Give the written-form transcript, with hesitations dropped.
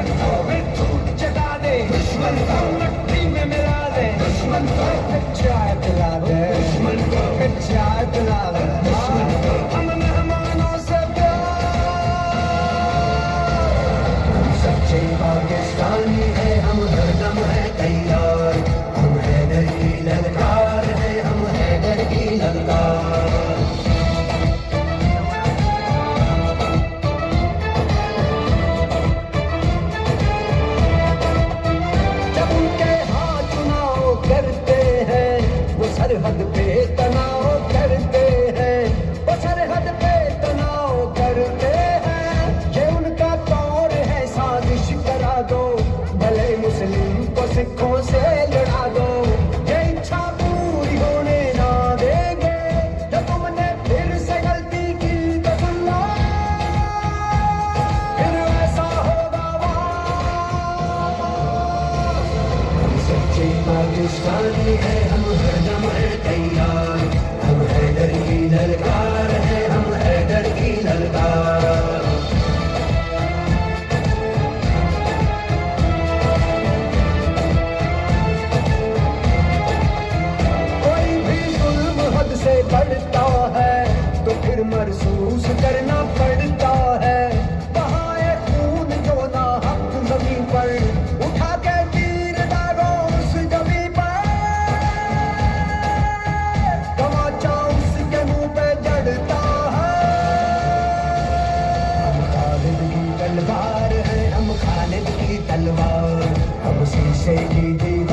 दुश्मन को धूल चटा दे, दुश्मन को मट्टी में मिला दे, दुश्मन को चाय पिला दे, दुश्मन को चाय पिला दे, दुश्मन को हम मेहमानों से प्यार। हम सच्चे पाकिस्तानी है, हम हरदम है तैयार, हम हैदर की ललकार है, हम हैदर की ललकार। सरहद पे तनाव करते हैं, वो सरहद पे तनाव करते हैं, ये उनका दौर है, साजिश करा दो, भले मुस्लिम को सिखों से लड़ा दो, ये इच्छा पूरी होने ना देंगे, जो तुमने फिर से गलती की तो सुन लो, फिर ऐसा होगा हम सच्चे पाकिस्तानी है, हम हरदम है तैयार, हम हैदर की ललकार है, हम हैदर की ललकार। कोई भी जुल्म हद से बढ़ता है तो फिर महसूस करना पड़ता है, बहाए खून जो ना हक जमीन पर, उठा के तीर डालो उस जमीन पर, तमाचा उसके मुंह पे जड़ता है। हम खालिद की तलवार है, हम खालिद की तलवार, हम शीशे की दीवार।